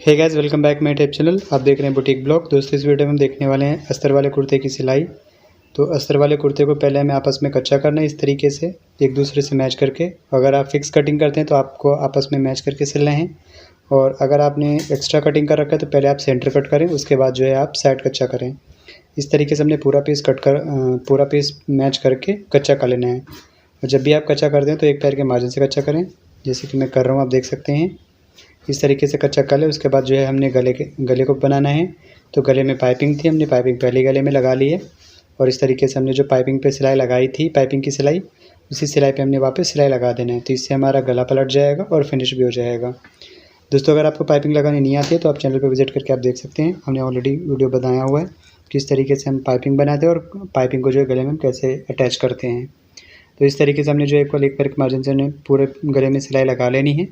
Hey guys, welcome back my YouTube channel. आप देख रहे हैं बुटीक ब्लॉग। दोस्तों, इस वीडियो में हम देखने वाले हैं अस्तर वाले कुर्ते की सिलाई। तो अस्तर वाले कुर्ते को पहले हमें आपस में कच्चा करना है, इस तरीके से एक दूसरे से मैच करके। अगर आप फिक्स कटिंग करते हैं तो आपको आपस में मैच करके सिलना है, और अगर आपने एक्स्ट्रा कटिंग कर रखा है तो पहले आप सेंटर कट करें, उसके बाद जो है आप साइड कच्चा करें। इस तरीके से हमने पूरा पीस मैच करके कच्चा कर लेना है। और जब भी आप कच्चा करते हैं तो एक पैर के मार्जिन से कच्चा करें, जैसे कि मैं कर रहा हूँ, आप देख सकते हैं। इस तरीके से कच्चा कर ले। उसके बाद जो है हमने गले को बनाना है। तो गले में पाइपिंग थी, हमने पाइपिंग पहले गले में लगा ली है, और इस तरीके से हमने जो पाइपिंग पे सिलाई लगाई थी, पाइपिंग की सिलाई, उसी सिलाई पे हमने वापस सिलाई लगा देना है। तो इससे हमारा गला पलट जाएगा और फिनिश भी हो जाएगा। दोस्तों, अगर आपको पाइपिंग लगानी नहीं आती है तो आप चैनल पर विजिट करके आप देख सकते हैं। हमने ऑलरेडी वीडियो बनाया हुआ है किस तरीके से हम पाइपिंग बनाते हैं और पाइपिंग को जो है गले में हम कैसे अटैच करते हैं। तो इस तरीके से हमने जो एक पैर के मार्जिन से हमने पूरे गले में सिलाई लगा लेनी है।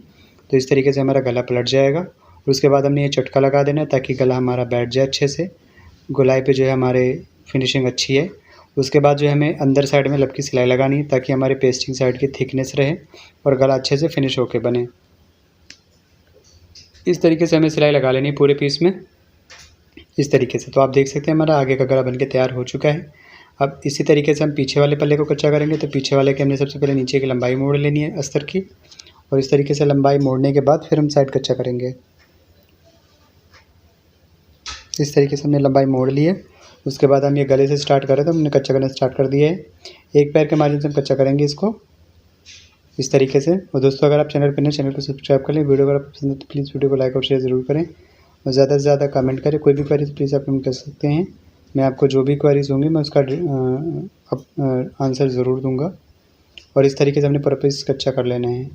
तो इस तरीके से हमारा गला पलट जाएगा। उसके बाद हमने ये चटका लगा देना है ताकि गला हमारा बैठ जाए अच्छे से। गोलाई पे जो है हमारे फिनिशिंग अच्छी है। उसके बाद जो है हमें अंदर साइड में लपकी सिलाई लगानी है ताकि हमारे पेस्टिंग साइड की थिकनेस रहे और गला अच्छे से फिनिश होके बने। इस तरीके से हमें सिलाई लगा लेनी है पूरे पीस में, इस तरीके से। तो आप देख सकते हैं हमारा आगे का गला बनके तैयार हो चुका है। अब इसी तरीके से हम पीछे वाले पल्ले को कच्चा करेंगे। तो पीछे वाले के हमने सबसे पहले नीचे की लंबाई मोड़ लेनी है अस्तर की, और इस तरीके से लंबाई मोड़ने के बाद फिर हम साइड कच्चा करेंगे। इस तरीके से हमने लंबाई मोड़ ली है। उसके बाद हम ये गले से स्टार्ट कर रहे थे, हमने कच्चा करना स्टार्ट कर दिया है। एक पैर के मार्जिन से हम कच्चा करेंगे इसको, इस तरीके से। और दोस्तों, अगर आप चैनल पर नए, चैनल को सब्सक्राइब कर लें। वीडियो अगर आपको पसंद है तो प्लीज़ वीडियो को लाइक और शेयर ज़रूर करें, और ज़्यादा से ज़्यादा कमेंट करें। कोई भी क्वेरी तो प्लीज़ आप कमेंट कर सकते हैं। मैं आपको जो भी क्वेरीज होंगी मैं उसका आंसर ज़रूर दूँगा। और इस तरीके से हमने पूरा पीस कच्चा कर लेना है।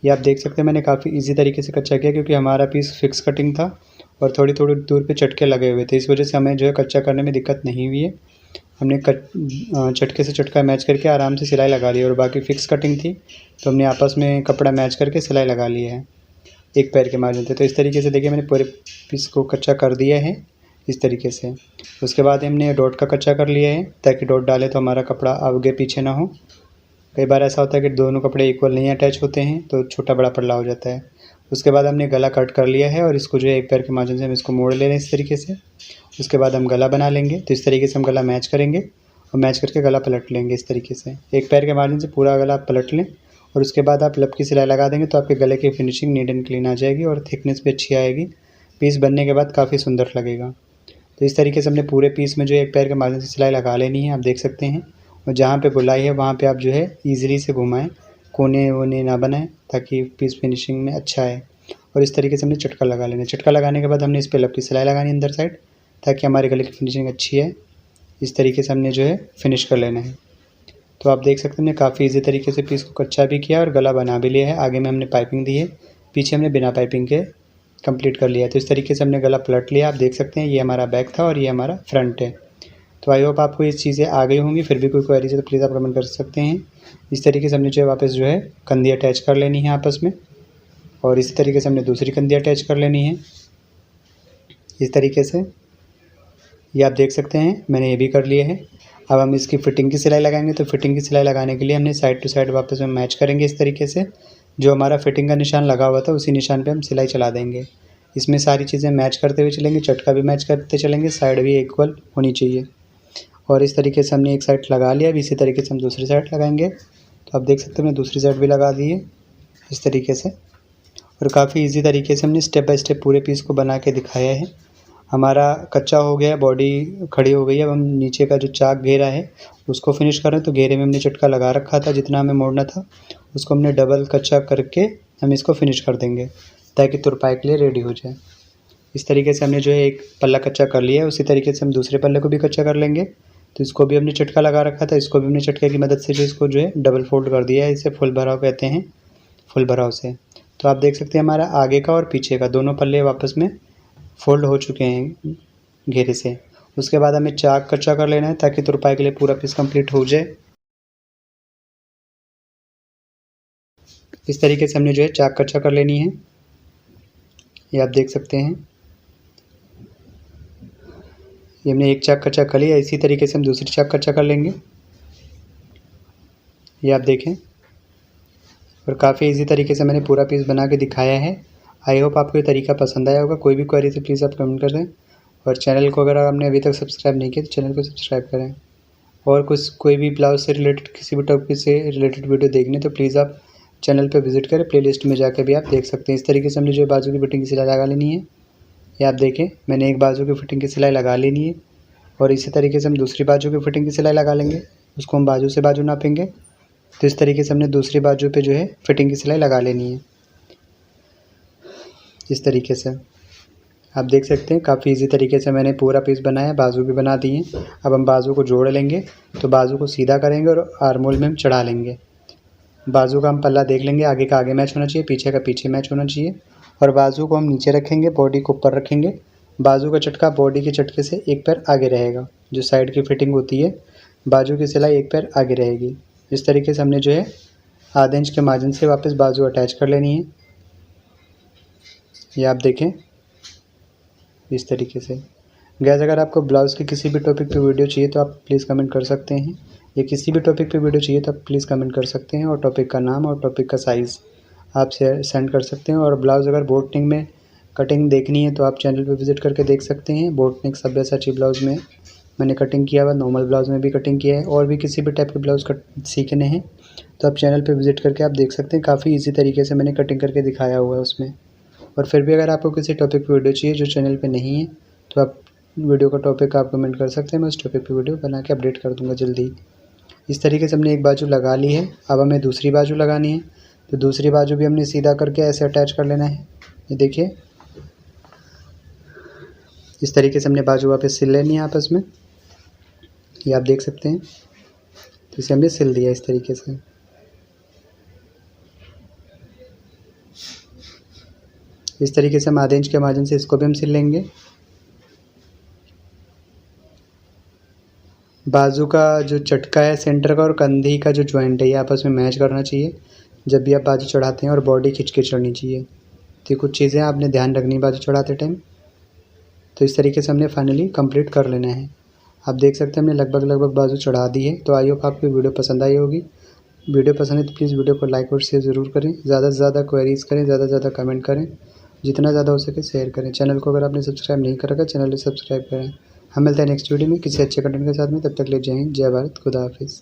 ये आप देख सकते हैं मैंने काफ़ी इजी तरीके से कच्चा किया, क्योंकि हमारा पीस फिक्स कटिंग था और थोड़ी थोड़ी दूर पे चटके लगे हुए थे। इस वजह से हमें जो है कच्चा करने में दिक्कत नहीं हुई है। हमने चटके से चटका मैच करके आराम से सिलाई लगा ली, और बाकी फिक्स कटिंग थी तो हमने आपस में कपड़ा मैच करके सिलाई लगा ली है एक पैर के मार्जिन से। तो इस तरीके से देखिए मैंने पूरे पीस को कच्चा कर दिया है इस तरीके से। उसके बाद हमने डॉट का कच्चा कर लिया है ताकि डॉट डालें तो हमारा कपड़ा आगे पीछे ना हो। कई बार ऐसा होता है कि दोनों कपड़े इक्वल नहीं अटैच होते हैं तो छोटा बड़ा पल्ला हो जाता है। उसके बाद हमने गला कट कर लिया है, और इसको जो है एक पैर के मार्जिन से हम इसको मोड़ ले रहे हैं इस तरीके से। उसके बाद हम गला बना लेंगे। तो इस तरीके से हम गला मैच करेंगे और मैच करके गला पलट लेंगे इस तरीके से। एक पैर के मार्जिन से पूरा गला आप पलट लें, और उसके बाद आप लप की सिलाई लगा देंगे तो आपके गले की फिनिशिंग नीट एंड क्लीन आ जाएगी और थिकनेस भी अच्छी आएगी। पीस बनने के बाद काफ़ी सुंदर लगेगा। तो इस तरीके से हमने पूरे पीस में जो एक पैर के मार्जिन से सिलाई लगा लेनी है, आप देख सकते हैं। और जहाँ पे गोलाई है वहाँ पे आप जो है ईज़िली से घुमाएं, कोने वोने ना बनाएं, ताकि पीस फिनिशिंग में अच्छा आए। और इस तरीके से हमने चटका लगा लेना है। चटका लगाने के बाद हमने इस पे लप की सिलाई लगानी है अंदर साइड, ताकि हमारे गले की फिनिशिंग अच्छी है। इस तरीके से हमने जो है फिनिश कर लेना है। तो आप देख सकते हैं हमने काफ़ी ईजी तरीके से पीस को कच्चा भी किया और गला बना भी लिया है। आगे में हमने पाइपिंग दी है, पीछे हमने बिना पाइपिंग के कंप्लीट कर लिया है। तो इस तरीके से हमने गला पलट लिया। आप देख सकते हैं ये हमारा बैक था और ये हमारा फ्रंट है। तो आई होप आपको ये चीज़ें आ गई होंगी। फिर भी कोई क्वेरीज है तो प्लीज़ आप कमेंट कर सकते हैं। इस तरीके से हमने जो है वापस जो है कंधी अटैच कर लेनी है आपस में, और इसी तरीके से हमने दूसरी कंधी अटैच कर लेनी है इस तरीके से। ये आप देख सकते हैं मैंने ये भी कर लिया है। अब हम इसकी फ़िटिंग की सिलाई लगाएंगे। तो फिटिंग की सिलाई लगाने के लिए हमने साइड टू साइड वापस में मैच करेंगे इस तरीके से। जो हमारा फिटिंग का निशान लगा हुआ था उसी निशान पे हम सिलाई चला देंगे। इसमें सारी चीज़ें मैच करते हुए चलेंगे, चटका भी मैच करते चलेंगे, साइड भी इक्वल होनी चाहिए। और इस तरीके से हमने एक साइड लगा लिया। अब इसी तरीके से हम दूसरी साइड लगाएंगे। तो आप देख सकते हैं हमने दूसरी साइड भी लगा दी है इस तरीके से। और काफ़ी ईजी तरीके से हमने स्टेप बाय स्टेप पूरे पीस को बना के दिखाया है। हमारा कच्चा हो गया, बॉडी खड़ी हो गई है। अब हम नीचे का जो चाक घेरा है उसको फिनिश कर रहे हैं। तो घेरे में हमने चटका लगा रखा था, जितना हमें मोड़ना था उसको हमने डबल कच्चा करके हम इसको फिनिश कर देंगे ताकि तुरपाई के लिए रेडी हो जाए। इस तरीके से हमने जो है एक पल्ला कच्चा कर लिया है। उसी तरीके से हम दूसरे पल्ले को भी कच्चा कर लेंगे। तो इसको भी हमने चटका लगा रखा था, इसको भी हमने चटके की मदद से जो इसको जो है डबल फोल्ड कर दिया है। इसे फुल भराव कहते हैं, फुल भराव से। तो आप देख सकते हैं हमारा आगे का और पीछे का दोनों पल्ले वापस में फोल्ड हो चुके हैं घेरे से। उसके बाद हमें चाक कच्चा कर लेना है ताकि तुरपाई के लिए पूरा पीस कंप्लीट हो जाए। इस तरीके से हमने जो है चाक कच्चा कर लेनी है। ये आप देख सकते हैं ये हमने एक चाक कच्चा कर लिया। इसी तरीके से हम दूसरी चाक कच्चा कर लेंगे। ये आप देखें, और काफ़ी इजी तरीके से मैंने पूरा पीस बना के दिखाया है। आई होप आपको ये तरीका पसंद आया होगा। कोई भी क्वेरी तो प्लीज़ आप कमेंट करें, और चैनल को अगर आपने अभी तक सब्सक्राइब नहीं किया तो चैनल को सब्सक्राइब करें। और कोई भी ब्लाउज से रिलेटेड किसी भी टॉपिक से रिलेटेड वीडियो देखनी तो प्लीज़ आप चैनल पे विजिट करें, प्लेलिस्ट में जाकर भी आप देख सकते हैं। इस तरीके से हमने जो बाजू की फिटिंग की सिलाई लगा लेनी है। ये आप देखें, मैंने एक बाजू की फिटिंग की सिलाई लगा लेनी है, और इसी तरीके से हम दूसरी बाजू की फिटिंग की सिलाई लगा लेंगे। उसको हम बाजू से बाजू नापेंगे। तो इस तरीके से हमने दूसरी बाजू पे जो है फिटिंग की सिलाई लगा लेनी है। इस तरीके से आप देख सकते हैं, काफ़ी इजी तरीके से मैंने पूरा पीस बनाया, बाजू भी बना दिए। अब हम बाजू को जोड़ लेंगे, तो बाजू को सीधा करेंगे और आर्म होल में हम चढ़ा लेंगे। बाजू का हम पल्ला देख लेंगे, आगे का आगे मैच होना चाहिए, पीछे का पीछे मैच होना चाहिए। और बाजू को हम नीचे रखेंगे, बॉडी को ऊपर रखेंगे। बाजू का चटका बॉडी के चटके से एक पैर आगे रहेगा। जो साइड की फिटिंग होती है, बाजू की सिलाई एक पैर आगे रहेगी। इस तरीके से हमने जो है आधे इंच के मार्जिन से वापस बाजू अटैच कर लेनी है। ये आप देखें इस तरीके से। गैस, अगर आपको ब्लाउज़ के किसी भी टॉपिक पे वीडियो चाहिए तो आप प्लीज़ कमेंट कर सकते हैं, या किसी भी टॉपिक पे वीडियो चाहिए तो आप प्लीज़ कमेंट कर सकते हैं। और टॉपिक का नाम और टॉपिक का साइज़ आप सेंड कर सकते हैं। और ब्लाउज़ अगर बोटनिक में कटिंग देखनी है तो आप चैनल पे विज़िट करके देख सकते हैं। बोटनिक सब्यासाची ब्लाउज़ में मैंने कटिंग किया हुआ, नॉर्मल ब्लाउज़ में भी कटिंग किया है। और भी किसी भी टाइप के ब्लाउज़ कट सीखने हैं तो आप चैनल पे विज़िट करके आप देख सकते हैं। काफ़ी ईजी तरीके से मैंने कटिंग करके दिखाया हुआ है उसमें। और फिर भी अगर आपको किसी टॉपिक पे वीडियो चाहिए जो चैनल पे नहीं है तो आप वीडियो का टॉपिक आप कमेंट कर सकते हैं, मैं उस टॉपिक पे वीडियो बना के अपडेट कर दूंगा जल्दी। इस तरीके से हमने एक बाजू लगा ली है। अब हमें दूसरी बाजू लगानी है, तो दूसरी बाजू भी हमने सीधा करके ऐसे अटैच कर लेना है। ये देखिए, इस तरीके से हमने बाजू वापस सिल लेनी है आपस में। ये आप देख सकते हैं, तो इसे हमने सिल दिया इस तरीके से। इस तरीके से हम आधे इंच के मार्जिन से इसको भी हम सिल लेंगे। बाजू का जो चटका है सेंटर का और कंधी का जो जॉइंट है ये आपस में मैच करना चाहिए जब भी आप बाजू चढ़ाते हैं, और बॉडी खिंच के चढ़नी चाहिए। तो कुछ चीज़ें आपने ध्यान रखनी बाजू चढ़ाते टाइम। तो इस तरीके से हमने फाइनली कंप्लीट कर लेना है। आप देख सकते हैं हमने लगभग बाजू चढ़ा दी है। तो आई होप आपको वीडियो पसंद आई होगी। वीडियो पसंद है तो प्लीज़ वीडियो को लाइक और शेयर ज़रूर करें। ज़्यादा से ज़्यादा क्वेरीज़ करें, ज़्यादा से ज़्यादा कमेंट करें, जितना ज़्यादा हो सके शेयर करें। चैनल को अगर आपने सब्सक्राइब नहीं कर रखा चैनल को सब्सक्राइब करें। हम मिलते हैं नेक्स्ट वीडियो में किसी अच्छे कंटेंट के साथ में। तब तक ले जय हिंद, जय भारत, खुदा हाफिज़।